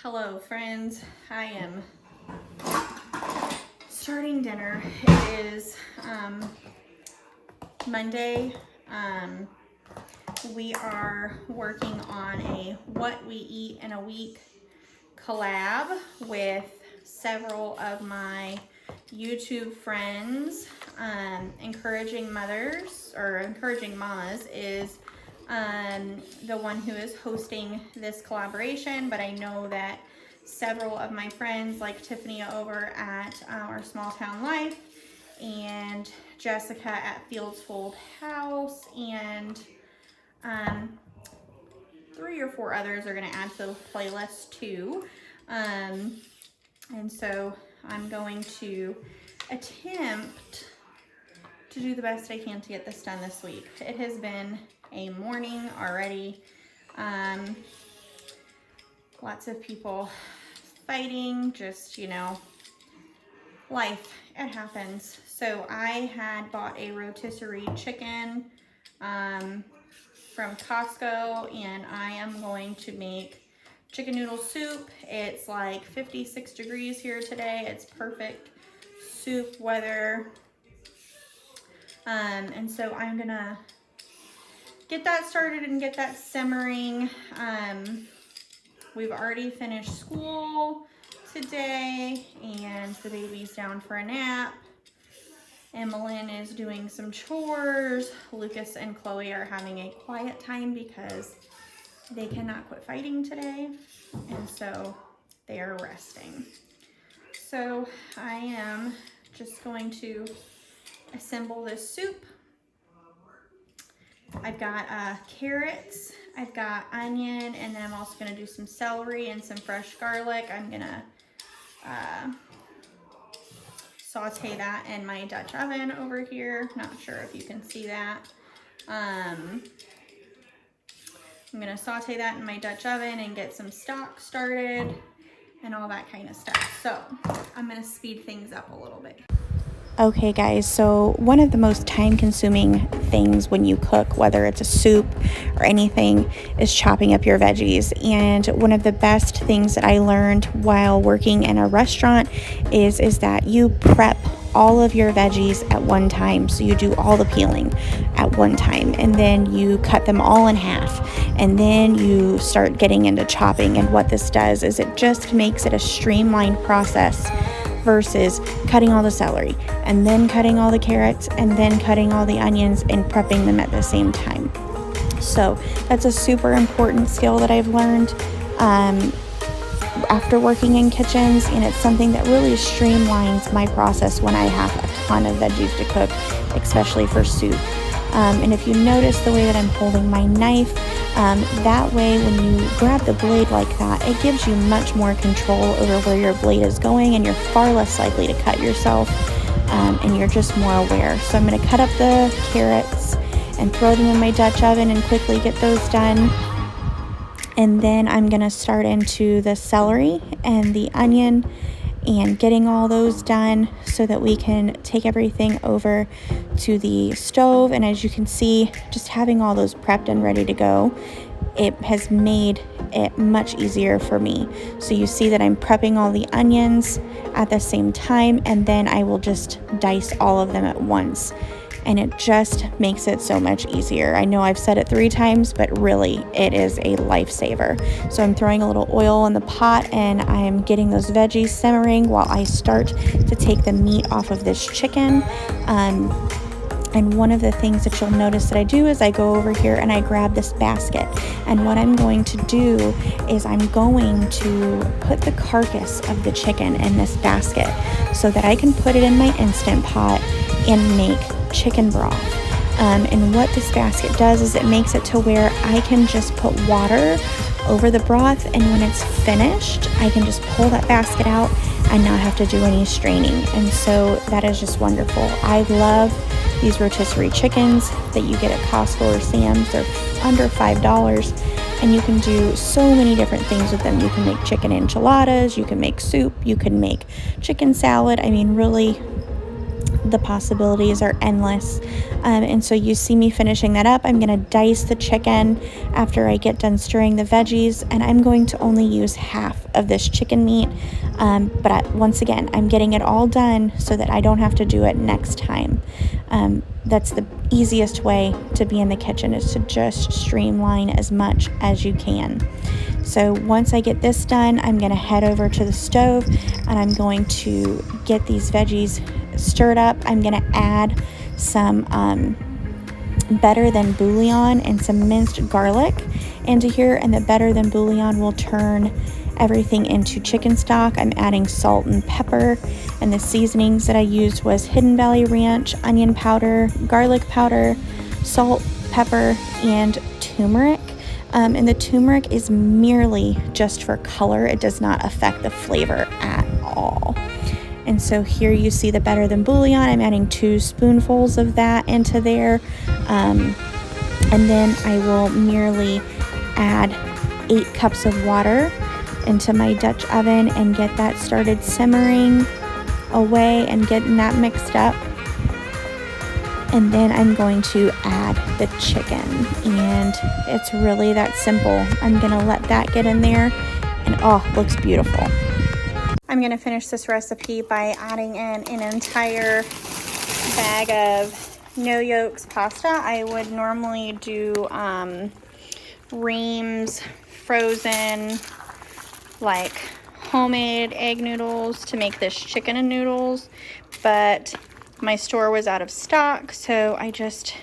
Hello friends, I am starting dinner. It is Monday. We are working on a What We Eat in a Week collab with several of my YouTube friends. Encouraging Mothers, or Encouraging Mamas, is the one who is hosting this collaboration, but I know that several of my friends like Tiffany over at our Small Town Life and Jessica at Fields Fold House and 3 or 4 others are going to add to the playlist too. And so I'm going to attempt to do the best I can to get this done this week. It has been a morning already. Lots of people fighting, just, you know, life, it happens. So I had bought a rotisserie chicken from Costco, and I am going to make chicken noodle soup. It's like 56 degrees here today. It's perfect soup weather. And so I'm gonna get that started and get that simmering. We've already finished school today, and the baby's down for a nap. Emmeline is doing some chores. Lucas and Chloe are having a quiet time because they cannot quit fighting today, and so they are resting. So I am just going to assemble this soup. I've got carrots, I've got onion, and then I'm also going to do some celery and some fresh garlic. I'm going to saute that in my Dutch oven over here. Not sure if you can see that. I'm going to saute that in my Dutch oven and get some stock started and all that kind of stuff. So I'm going to speed things up a little bit. Okay guys, so one of the most time-consuming things when you cook, whether it's a soup or anything, is chopping up your veggies. And one of the best things that I learned while working in a restaurant is that you prep all of your veggies at one time. So you do all the peeling at one time, and then you cut them all in half, and then you start getting into chopping. And what this does is it just makes it a streamlined process versus cutting all the celery and then cutting all the carrots and then cutting all the onions and prepping them at the same time. So that's a super important skill that I've learned after working in kitchens, and it's something that really streamlines my process when I have a ton of veggies to cook, especially for soup. And if you notice the way that I'm holding my knife, that way when you grab the blade like that, it gives you much more control over where your blade is going, and you're far less likely to cut yourself, and you're just more aware. So I'm going to cut up the carrots and throw them in my Dutch oven and quickly get those done. And then I'm going to start into the celery and the onion and getting all those done so that we can take everything over to the stove. And as you can see, just having all those prepped and ready to go, it has made it much easier for me. So you see that I'm prepping all the onions at the same time, and then I will just dice all of them at once. And it just makes it so much easier. I know I've said it 3 times, but really it is a lifesaver. So I'm throwing a little oil in the pot, and I am getting those veggies simmering while I start to take the meat off of this chicken. And one of the things that you'll notice that I do is I go over here and I grab this basket. And what I'm going to do is I'm going to put the carcass of the chicken in this basket so that I can put it in my Instant Pot and make chicken broth. And what this basket does is it makes it to where I can just put water over the broth, and when it's finished, I can just pull that basket out and not have to do any straining. And so that is just wonderful. I love these rotisserie chickens that you get at Costco or Sam's. They're under $5, and you can do so many different things with them. You can make chicken enchiladas, you can make soup, you can make chicken salad. I mean, really, the possibilities are endless. And so you see me finishing that up. I'm going to dice the chicken after I get done stirring the veggies, and I'm going to only use half of this chicken meat. Once again, I'm getting it all done so that I don't have to do it next time. That's the easiest way to be in the kitchen, is to just streamline as much as you can. So once I get this done, I'm going to head over to the stove and I'm going to get these veggies stirred up. I'm going to add some better than bouillon and some minced garlic into here, and the better than bouillon will turn everything into chicken stock. I'm adding salt and pepper, and the seasonings that I used was Hidden Valley Ranch, onion powder, garlic powder, salt, pepper, and turmeric. And the turmeric is merely just for color. It does not affect the flavor at all. And so here you see the better than bouillon. I'm adding 2 spoonfuls of that into there. And then I will merely add 8 cups of water into my Dutch oven and get that started simmering away and getting that mixed up. And then I'm going to add the chicken, and it's really that simple. I'm gonna let that get in there, and oh, looks beautiful. I'm gonna finish this recipe by adding in an entire bag of no yolks pasta. I would normally do Ream's frozen, like homemade egg noodles to make this chicken and noodles, but my store was out of stock, so I just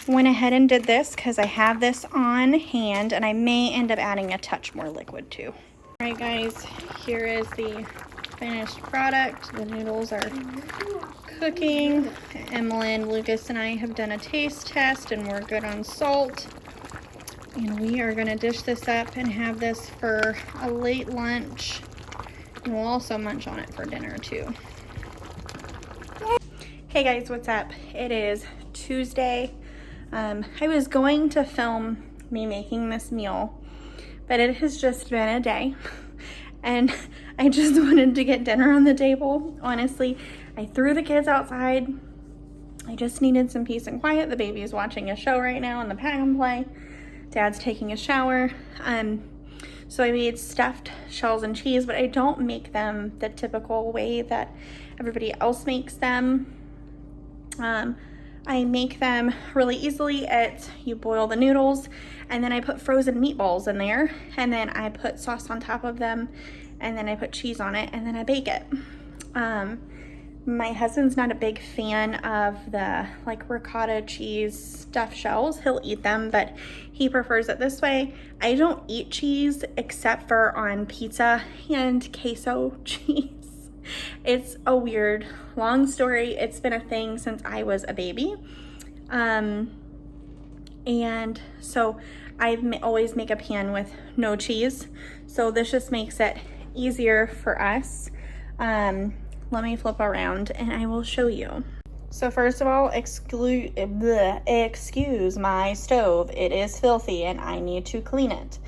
went ahead and did this because I have this on hand, and I may end up adding a touch more liquid too. All right guys, here is the finished product. The noodles are cooking. Emmeline, Lucas, and I have done a taste test and we're good on salt. And we are gonna dish this up and have this for a late lunch. And we'll also munch on it for dinner too. Hey guys, what's up? It is Tuesday. I was going to film me making this meal, but it has just been a day. And I just wanted to get dinner on the table. Honestly, I threw the kids outside. I just needed some peace and quiet. The baby is watching a show right now in the pack and play. Dad's taking a shower. So I made stuffed shells and cheese, but I don't make them the typical way that everybody else makes them. I make them really easily. You boil the noodles, and then I put frozen meatballs in there, and then I put sauce on top of them, and then I put cheese on it, and then I bake it. My husband's not a big fan of the like ricotta cheese stuffed shells. He'll eat them, but he prefers it this way. I don't eat cheese except for on pizza and queso cheese. It's a weird, long story. It's been a thing since I was a baby. And so I always make a pan with no cheese. So this just makes it easier for us. Let me flip around and I will show you. So first of all, excuse my stove. It is filthy and I need to clean it.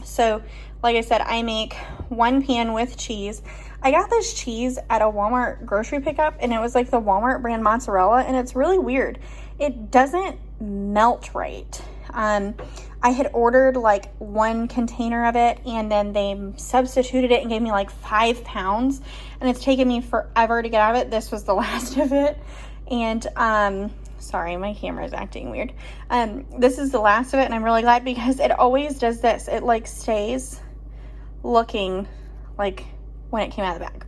So like I said, I make 1 pan with cheese. I got this cheese at a Walmart grocery pickup, and it was like the Walmart brand mozzarella, and it's really weird. It doesn't melt right. I had ordered like 1 container of it, and then they substituted it and gave me like 5 pounds, and it's taken me forever to get out of it. This was the last of it, and sorry, my camera is acting weird. This is the last of it, and I'm really glad because it always does this. It like stays looking like when it came out of the bag.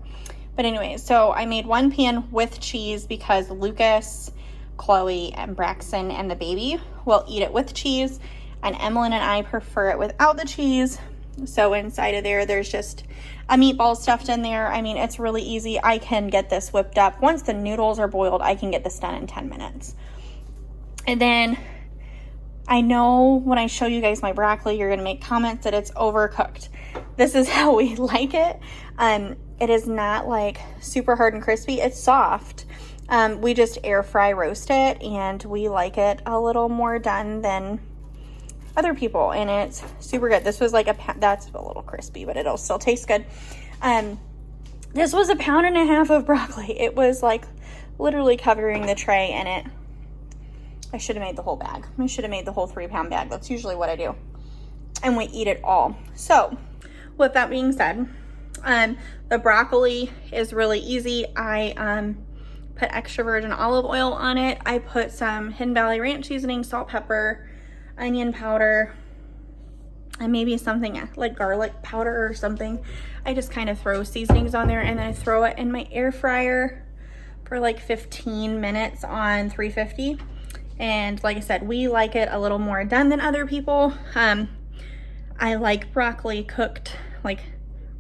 But anyway, so I made 1 pan with cheese because Lucas, Chloe, and Braxton and the baby will eat it with cheese, and Emmeline and I prefer it without the cheese. So inside of there's just a meatball stuffed in there. I mean, it's really easy. I can get this whipped up. Once the noodles are boiled, I can get this done in 10 minutes. And then I know when I show you guys my broccoli, you're gonna make comments that it's overcooked. This is how we like it. It is not like super hard and crispy. It's soft. We just air fry roast it, and we like it a little more done than other people, and it's super good. This was like that's a little crispy, but it'll still taste good. This was 1.5 pounds of broccoli. It was like literally covering the tray in it. I should have made the whole bag. I should have made the whole 3-pound bag. That's usually what I do. And we eat it all. So with that being said, the broccoli is really easy. I put extra virgin olive oil on it. I put some Hidden Valley Ranch seasoning, salt, pepper, onion powder, and maybe something like garlic powder or something. I just kind of throw seasonings on there, and then I throw it in my air fryer for like 15 minutes on 350. And like I said, we like it a little more done than other people. I like broccoli cooked like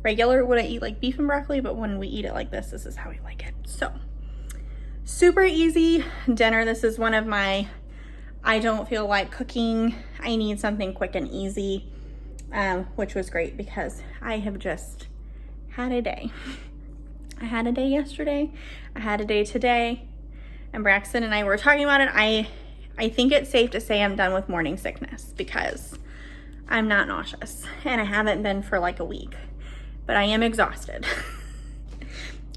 regular. Would I eat like beef and broccoli? But when we eat it like this is how we like it. So super easy dinner. This is one of my, I don't feel like cooking, I need something quick and easy, which was great because I have just had a day. I had a day yesterday, I had a day today, and Braxton and I were talking about it. I think it's safe to say I'm done with morning sickness because I'm not nauseous, and I haven't been for like a week, but I am exhausted.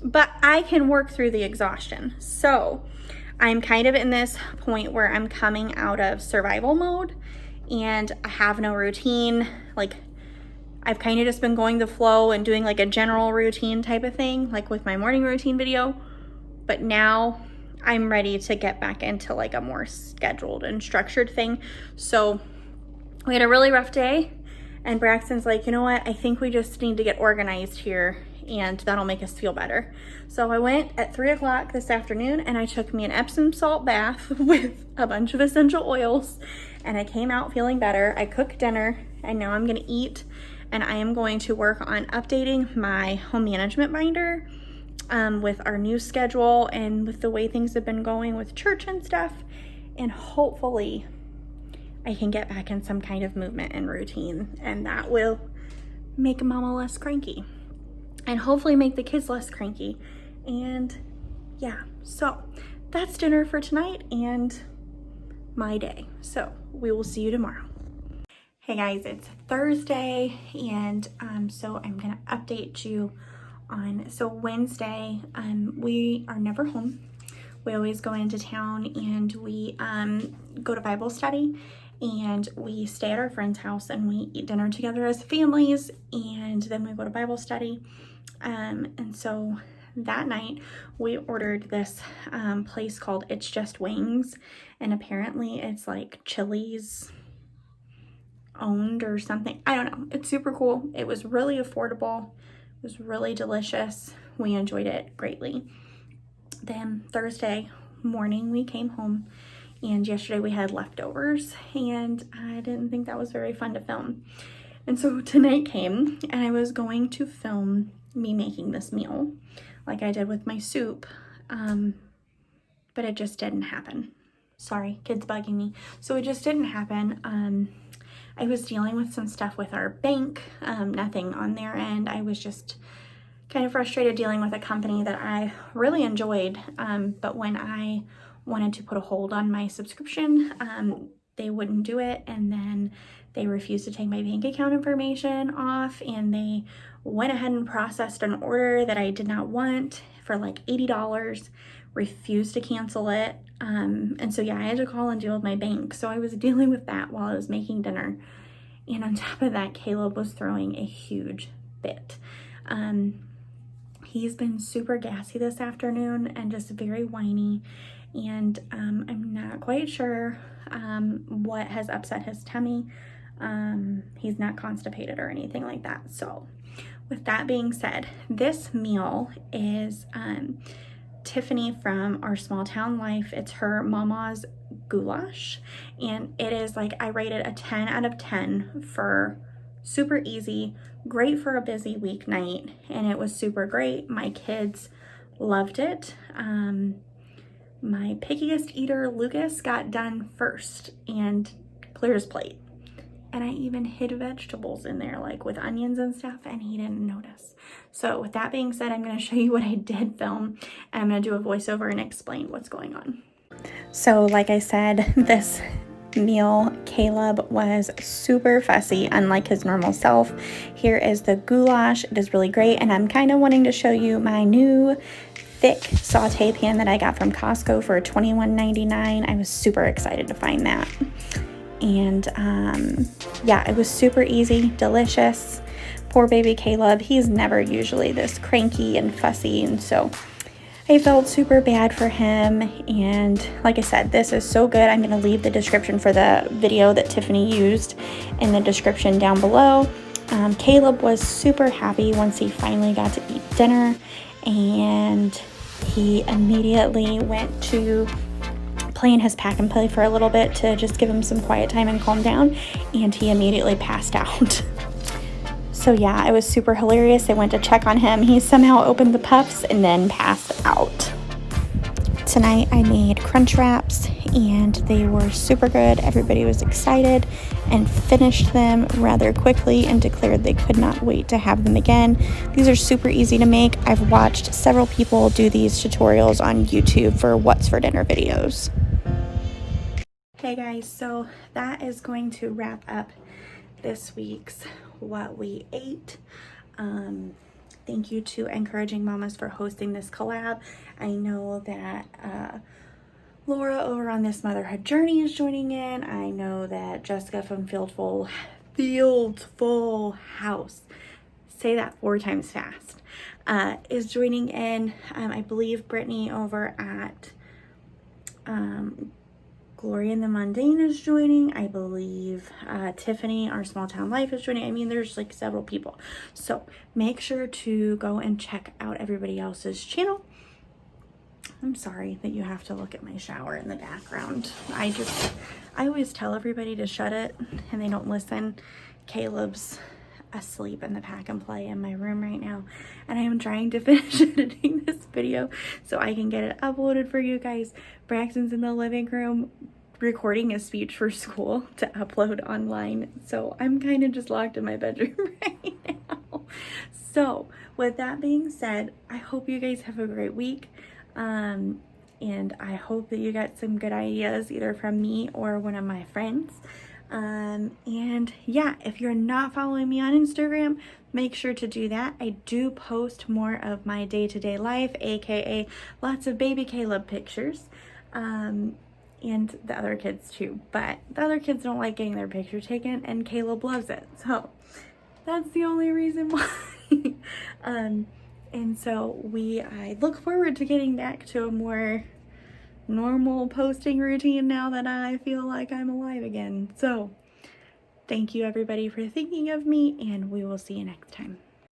But I can work through the exhaustion. So I'm kind of in this point where I'm coming out of survival mode and I have no routine. Like I've kind of just been going the flow and doing like a general routine type of thing, like with my morning routine video. But now I'm ready to get back into like a more scheduled and structured thing. So we had a really rough day, and Braxton's like, you know what? I think we just need to get organized here, and that'll make us feel better. So I went at 3 o'clock this afternoon, and I took me an Epsom salt bath with a bunch of essential oils, and I came out feeling better. I cooked dinner, and now I'm gonna eat, and I am going to work on updating my home management binder with our new schedule and with the way things have been going with church and stuff, and hopefully I can get back in some kind of movement and routine, and that will make mama less cranky and hopefully make the kids less cranky. And yeah, so that's dinner for tonight and my day. So we will see you tomorrow. Hey guys, it's Thursday, and so I'm gonna update you on, so Wednesday, we are never home. We always go into town and we go to Bible study, and we stay at our friend's house and we eat dinner together as families, and then we go to Bible study. And so that night we ordered this place called It's Just Wings, and apparently it's like Chili's owned or something. I don't know. It's super cool. It was really affordable. It was really delicious. We enjoyed it greatly. Then Thursday morning we came home, and yesterday we had leftovers, and I didn't think that was very fun to film. And so tonight came, and I was going to film me making this meal like I did with my soup, but it just didn't happen. Sorry, kids bugging me. So it just didn't happen. I was dealing with some stuff with our bank, nothing on their end. I was just kind of frustrated dealing with a company that I really enjoyed, but when I wanted to put a hold on my subscription, they wouldn't do it, and then they refused to take my bank account information off, and they went ahead and processed an order that I did not want for like $80, refused to cancel it, and so yeah, I had to call and deal with my bank. So I was dealing with that while I was making dinner, and on top of that, Caleb was throwing a huge fit. He's been super gassy this afternoon and just very whiny, and I'm not quite sure what has upset his tummy. He's not constipated or anything like that. So with that being said, this meal is Tiffany from Our Small Town Life. It's her mama's goulash, and it is like, I rated a 10 out of 10 for super easy, great for a busy weeknight, and it was super great. My kids loved it. My pickiest eater, Lucas, got done first and cleared his plate. And I even hid vegetables in there, like with onions and stuff, and he didn't notice. So with that being said, I'm going to show you what I did film, and I'm going to do a voiceover and explain what's going on. So like I said, this meal. Caleb was super fussy, unlike his normal self. Here is the goulash. It is really great, and I'm kind of wanting to show you my new thick saute pan that I got from Costco for $21.99. I was super excited to find that. And yeah, it was super easy, delicious. Poor baby Caleb, he's never usually this cranky and fussy, and so I felt super bad for him. And like I said, this is so good. I'm going to leave the description for the video that Tiffany used in the description down below. Caleb was super happy once he finally got to eat dinner, and he immediately went to play in his pack and play for a little bit to just give him some quiet time and calm down, and he immediately passed out. So yeah, it was super hilarious. They went to check on him. He somehow opened the puffs and then passed out. Tonight I made crunch wraps, and they were super good. Everybody was excited and finished them rather quickly and declared they could not wait to have them again. These are super easy to make. I've watched several people do these tutorials on YouTube for what's for dinner videos. Hey guys, so that is going to wrap up this week's What We Ate. Thank you to Encouraging Mamas for hosting this collab. I know that Laura over on This Motherhood Journey is joining in. I know that Jessica from Fieldful House, say that 4 times fast, is joining in. I believe Brittany over at Glory in the Mundane is joining. I believe Tiffany, Our Small Town Life, is joining. I mean, there's like several people. So make sure to go and check out everybody else's channel. I'm sorry that you have to look at my shower in the background. I always tell everybody to shut it and they don't listen. Caleb's asleep in the pack and play in my room right now, and I am trying to finish editing this video so I can get it uploaded for you guys. Braxton's in the living room recording a speech for school to upload online, so I'm kind of just locked in my bedroom right now. So with that being said, I hope you guys have a great week, and I hope that you got some good ideas either from me or one of my friends. And yeah, if you're not following me on Instagram, make sure to do that. I do post more of my day-to-day life, aka lots of baby Caleb pictures, and the other kids too, but the other kids don't like getting their picture taken, and Caleb loves it, so that's the only reason why. And so I look forward to getting back to a more normal posting routine now that I feel like I'm alive again. So thank you everybody for thinking of me, and we will see you next time.